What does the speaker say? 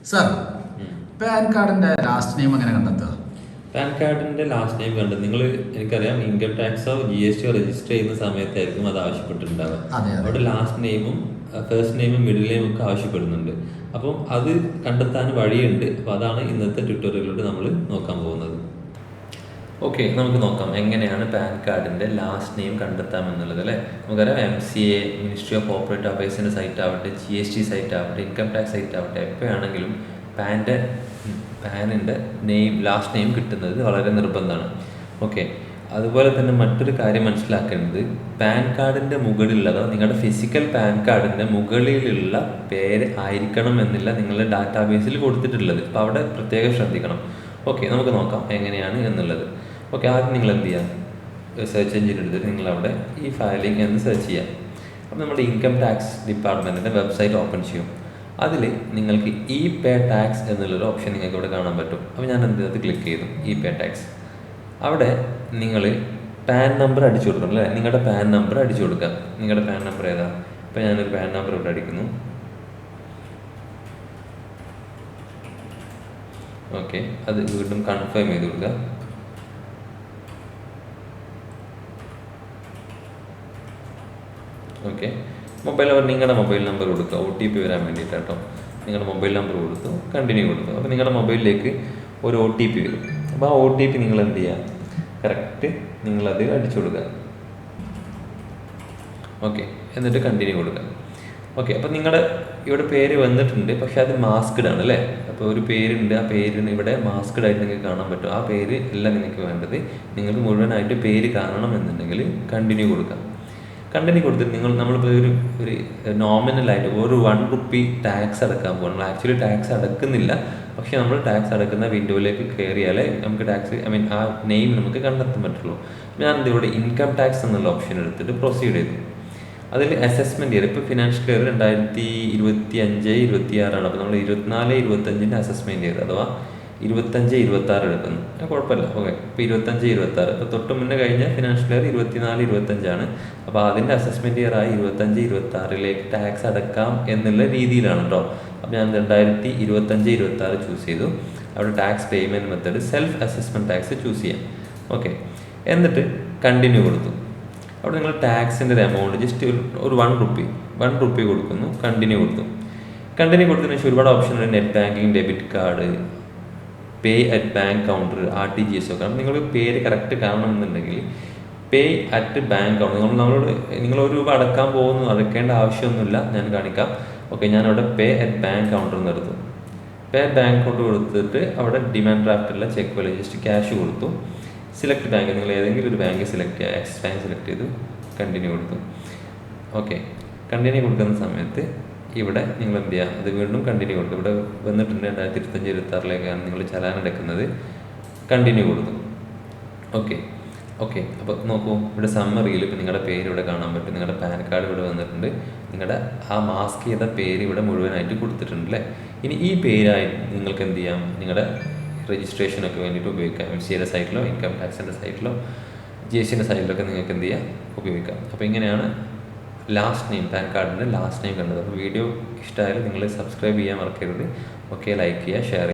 Sir, pan കാർഡിന്റെ last name എങ്ങനെ കണ്ടെത്തുക? പാൻ കാർഡിന്റെ ലാസ്റ്റ് നെയിം കണ്ടത് നിങ്ങൾ എനിക്കറിയാം ഇൻകം ടാക്സോ GST രജിസ്റ്റർ ചെയ്യുന്ന സമയത്തായിരിക്കും അത് ആവശ്യപ്പെട്ടിട്ടുണ്ടാവുക. അവിടെ ലാസ്റ്റ് നെയിമും ഫസ്റ്റ് നെയിമും മിഡിൽ നെയിമും ഒക്കെ ആവശ്യപ്പെടുന്നുണ്ട്. അപ്പം അത് കണ്ടെത്താൻ വഴിയുണ്ട്. അപ്പോൾ അതാണ് ഇന്നത്തെ ട്യൂട്ടോറിയലിലൂടെ നമ്മൾ നോക്കാൻ പോകുന്നത്. ഓക്കെ, നമുക്ക് നോക്കാം എങ്ങനെയാണ് പാൻ കാർഡിൻ്റെ ലാസ്റ്റ് നെയിം കണ്ടെത്താമെന്നുള്ളത് അല്ലേ. നമുക്കറിയാം MCA, മിനിസ്ട്രി ഓഫ് കോർപ്പറേറ്റ് അഫയേഴ്സിൻ്റെ സൈറ്റ് ആവട്ടെ, GST സൈറ്റ് ആവട്ടെ, ഇൻകം ടാക്സ് സൈറ്റ് ആവട്ടെ, എപ്പോഴാണെങ്കിലും പാനിൻ്റെ ലാസ്റ്റ് നെയിം കിട്ടുന്നത് വളരെ നിർബന്ധമാണ്. ഓക്കെ, അതുപോലെ തന്നെ മറ്റൊരു കാര്യം മനസ്സിലാക്കേണ്ടത്, പാൻ കാർഡിൻ്റെ മുകളിലുള്ള അഥവാ നിങ്ങളുടെ ഫിസിക്കൽ പാൻ കാർഡിൻ്റെ മുകളിലുള്ള പേര് ആയിരിക്കണം എന്നില്ല നിങ്ങളുടെ ഡാറ്റാബേസിൽ കൊടുത്തിട്ടുള്ളത്. അപ്പോൾ അവിടെ പ്രത്യേകം ശ്രദ്ധിക്കണം. ഓക്കെ, നമുക്ക് നോക്കാം എങ്ങനെയാണ് എന്നുള്ളത്. ഓക്കെ, ആദ്യം നിങ്ങൾ എന്ത് ചെയ്യാം, സെർച്ച് എഞ്ചിൻ എടുത്തിട്ട് നിങ്ങളവിടെ ഈ ഫയലിംഗ് എന്ന് സെർച്ച് ചെയ്യാം. അപ്പോൾ നമ്മുടെ ഇൻകം ടാക്സ് ഡിപ്പാർട്ട്മെൻറ്റിൻ്റെ വെബ്സൈറ്റ് ഓപ്പൺ ചെയ്യും. അതിൽ നിങ്ങൾക്ക് പേ ടാക്സ് എന്നുള്ളൊരു ഓപ്ഷൻ നിങ്ങൾക്ക് ഇവിടെ കാണാൻ പറ്റും. അപ്പോൾ ഞാൻ അത് ക്ലിക്ക് ചെയ്തു, പേ ടാക്സ്. അവിടെ നിങ്ങൾ പാൻ നമ്പർ അടിച്ചു കൊടുക്കണം അല്ലേ. നിങ്ങളുടെ പാൻ നമ്പർ അടിച്ചു കൊടുക്കുക. നിങ്ങളുടെ പാൻ നമ്പർ ഏതാ? ഇപ്പോൾ ഞാനൊരു പാൻ നമ്പർ ഇവിടെ അടിക്കുന്നു. ഓക്കെ, അത് വീണ്ടും കൺഫേം ചെയ്ത് കൊടുക്കുക. ഓക്കെ, നിങ്ങളുടെ മൊബൈൽ നമ്പർ കൊടുക്കുക. OTP വരാൻ വേണ്ടിയിട്ട് കേട്ടോ. നിങ്ങളുടെ മൊബൈൽ നമ്പർ കൊടുത്തു, കണ്ടിന്യൂ കൊടുത്തു. അപ്പോൾ നിങ്ങളുടെ മൊബൈലിലേക്ക് ഒരു OTP വരും. അപ്പോൾ ആ OTP നിങ്ങൾ എന്ത് ചെയ്യുക, കറക്റ്റ് നിങ്ങളത് അടിച്ചു കൊടുക്കുക. ഓക്കെ, എന്നിട്ട് കണ്ടിന്യൂ കൊടുക്കുക. ഓക്കെ, അപ്പോൾ നിങ്ങളുടെ ഇവിടെ പേര് വന്നിട്ടുണ്ട്, പക്ഷെ അത് മാസ്ക്ഡ് ആണ് അല്ലേ. അപ്പോൾ ഒരു പേരുണ്ട്, ആ പേരിന് ഇവിടെ മാസ്ക്ഡ് ആയിട്ട് നിങ്ങൾക്ക് കാണാൻ പറ്റും. ആ പേര് അല്ല നിങ്ങൾക്ക് വേണ്ടത്. നിങ്ങൾക്ക് മുഴുവനായിട്ട് പേര് കാണണം എന്നുണ്ടെങ്കിൽ കണ്ടിന്യൂ കൊടുക്കാം. കണ്ടിന്യൂ കൊടുത്തിട്ട് നമ്മളിപ്പോൾ ഒരു നോമിനലായിട്ട് ഒരു 1 റുപ്പി ടാക്സ് അടക്കാൻ പോകും. നമ്മൾ ആക്ച്വലി ടാക്സ് അടക്കുന്നില്ല, പക്ഷേ നമ്മൾ ടാക്സ് അടക്കുന്ന വിൻഡോയിലേക്ക് കയറിയാലേ നമുക്ക് ആ നെയിം നമുക്ക് കണ്ടെത്താൻ പറ്റുള്ളൂ. ഞാനെന്ത് ഇവിടെ ഇൻകം ടാക്സ് എന്നുള്ള ഓപ്ഷൻ എടുത്തിട്ട് പ്രൊസീഡ് ചെയ്തു. അതിൽ അസസ്മെൻറ്റ് ഇയർ ഇപ്പോൾ ഫിനാൻഷ്യൽ ഇയർ 2025-26 അപ്പോൾ നമ്മൾ 24-25 അസസ്മെൻറ്റ് ഇയർ അഥവാ 25-26 എടുക്കുന്നു. കുഴപ്പമില്ല. ഓക്കെ, ഇപ്പോൾ 25-26 ഇപ്പോൾ തൊട്ട് മുന്നേ കഴിഞ്ഞ ഫിനാൻഷ്യൽ ഇയർ 24-25 അപ്പോൾ അതിൻ്റെ അസസ്മെൻറ്റ് ഇയർ ആയി 25-26 ടാക്സ് അടക്കാം എന്നുള്ള രീതിയിലാണ് കേട്ടോ. അപ്പോൾ ഞാൻ 2025-26 ചൂസ് ചെയ്തു. അവിടെ tax payment method self assessment tax choose ചെയ്യാം. ഓക്കെ, എന്നിട്ട് കണ്ടിന്യൂ കൊടുത്തു. അവിടെ നിങ്ങൾ ടാക്സിൻ്റെ ഒരു എമൗണ്ട് ജസ്റ്റ് ഒരു 1 റുപ്പി കൊടുക്കുന്നു. കണ്ടിന്യൂ കൊടുത്തു. കണ്ടിന്യൂ കൊടുത്തതിന് ശേഷം ഒരുപാട് ഓപ്ഷൻ ഉണ്ട്. Net banking, debit card, pay at bank counter, RTGS ഒക്കെ. നിങ്ങൾ പേര് കറക്റ്റ് കാണണമെന്നുണ്ടെങ്കിൽ പേ അറ്റ് ബാങ്ക് കൗണ്ടർ നമ്മളോട് നിങ്ങൾ ₹1 അടക്കേണ്ട ആവശ്യമൊന്നുമില്ല. ഞാൻ കാണിക്കാം. ഓക്കെ, ഞാനവിടെ പേ അറ്റ് ബാങ്ക് കൗണ്ടർ എന്ന് എടുത്തു. പേ അറ്റ് ബാങ്ക് കൗണ്ടർ കൊടുത്തിട്ട് അവിടെ ഡിമാൻഡ് ഡ്രാഫ്റ്റുള്ള ചെക്ക് പോലെ ജസ്റ്റ് ക്യാഷ് കൊടുത്തു. സെലക്ട് ബാങ്ക്, നിങ്ങൾ ഏതെങ്കിലും ഒരു ബാങ്ക് സെലക്ട് ചെയ്യുക. ആക്സിസ് ബാങ്ക് സെലക്ട് ചെയ്തു, കണ്ടിന്യൂ കൊടുത്തു. ഓക്കെ, കണ്ടിന്യൂ കൊടുക്കുന്ന സമയത്ത് ഇവിടെ നിങ്ങൾ എന്ത് ചെയ്യുക, അത് വീണ്ടും കണ്ടിന്യൂ കൊടുത്തു. ഇവിടെ വന്നിട്ടുണ്ട് 2025-26 നിങ്ങൾ ചലാൻ എടുക്കുന്നത്. കണ്ടിന്യൂ കൊടുത്തു. ഓക്കെ, അപ്പോൾ നോക്കൂ, ഇവിടെ സമ്മറിയിൽ ഇപ്പോൾ നിങ്ങളുടെ പേര് ഇവിടെ കാണാൻ പറ്റും. നിങ്ങളുടെ പാൻ കാർഡ് ഇവിടെ വന്നിട്ടുണ്ട്. നിങ്ങളുടെ ആ മാസ്ക് ചെയ്ത പേര് ഇവിടെ മുഴുവനായിട്ട് കൊടുത്തിട്ടുണ്ട് അല്ലേ. ഇനി ഈ പേരായി നിങ്ങൾക്ക് എന്ത് ചെയ്യാം, നിങ്ങളുടെ രജിസ്ട്രേഷനൊക്കെ വേണ്ടിയിട്ട് ഉപയോഗിക്കാം. MCA സൈറ്റിലോ ഇൻകം ടാക്സിൻ്റെ സൈറ്റിലോ GST സൈറ്റിലൊക്കെ നിങ്ങൾക്ക് എന്ത് ചെയ്യാം, ഉപയോഗിക്കാം. അപ്പോൾ ഇങ്ങനെയാണ് ലാസ്റ്റ് നെയിം, പാൻ കാർഡിൻ്റെ ലാസ്റ്റ് നെയിം കണ്ടത്. അപ്പോൾ വീഡിയോ ഇഷ്ടമായാലും നിങ്ങൾ സബ്സ്ക്രൈബ് ചെയ്യാൻ മറക്കരുത്. ഓക്കെ, ലൈക്ക് ചെയ്യുക, ഷെയർ ചെയ്യുക.